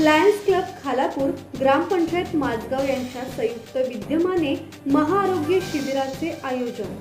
Lions club Khalapur ग्रामपंचायत माझगाव यांच्या संयुक्त विद्यमाने महाआरोग्य शिबिराचे आयोजन।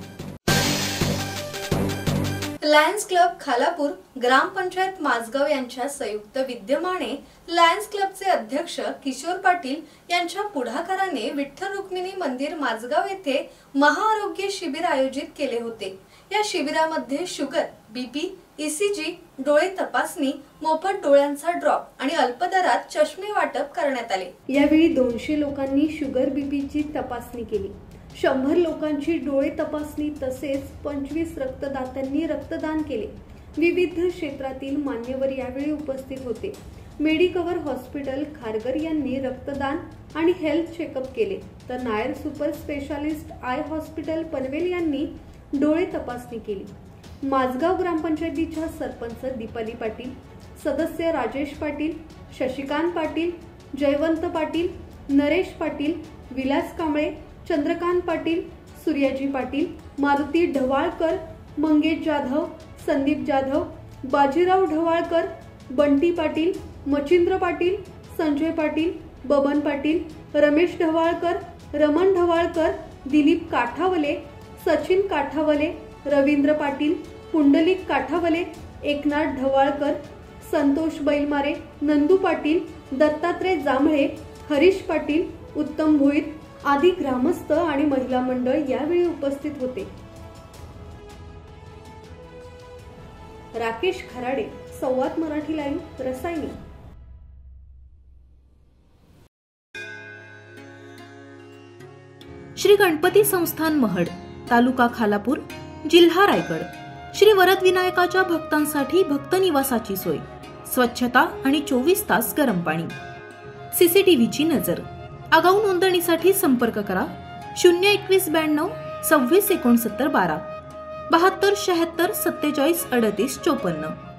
लायन्स क्लब खालापूर ग्रामपंचायत माझगाव यांच्या संयुक्त विद्यमाने लायन्स क्लबचे अध्यक्ष किशोर पाटील यांच्या पुढाकाराने विठ्ठल रुक्मिणी मंदिर माझगाव येथे महाआरोग्य शिबिर आयोजित केले होते। या शिबिरामध्ये शुगर, बीपी, ईसीजी, डोळे तपासणी, मोफत डोळ्यांचा ड्रॉप आणि अल्प दरात चष्मे वाटप करण्यात आले। यावेळी 200 लोकांनी शुगर बीपीची तपासणी केली। 100 लोकांची डोळे तपासणी तसेच 25 रक्तदात्यांनी रक्तदान केले। विविध क्षेत्रातील मान्यवर यावेळी उपस्थित होते। मेडिकवर हॉस्पिटल खारघर यांनी रक्तदान आणि हेल्थ चेकअप केले, तर Nair super specialist I hospital Panvel यांनी डोळे तपासणी केली। माझगाव ग्रामपंचायतीच्या सरपंच दीपाली पाटील, सदस्य राजेश पाटील, शशिकांत पाटील, जयवंत पाटील, नरेश पाटील, विलास कांबळे, चंद्रकांत पाटील, सूर्याजी पाटील, मारुती ढवाळकर, मंगेश जाधव, संदीप जाधव, बाजीराव ढवाळकर, बंटी पाटील, मचिंद्र पाटील, संजय पाटील, बबन पाटील, रमेश ढवाळकर, रमण ढवाळकर, दिलीप काठावले, सचिन काठावले, रवींद्र पाटील, पुंडलिक काठावले, एकनाथ ढवाळकर, संतोष बैलमारे, नंदू पाटील, दत्तात्रय जांभळे, हरीश पाटील, उत्तम भोईर आदी ग्रामस्थ आणि महिला मंडळ यावेळी उपस्थित होते। राकेश खराडे, संवाद मराठी लाईव्ह, रसायनी। श्री गणपती संस्थान महड, तालुका खालापूर, जिल्हा रायगड। श्री वरद विनायकाच्या भक्तांसाठी भक्त निवासाची सोय, स्वच्छता आणि 24 तास गरम पाणी, सीसीटीव्हीची नजर। आगाऊ नोंदणीसाठी संपर्क करा 02192 26 69 12 72 76 47 38 54।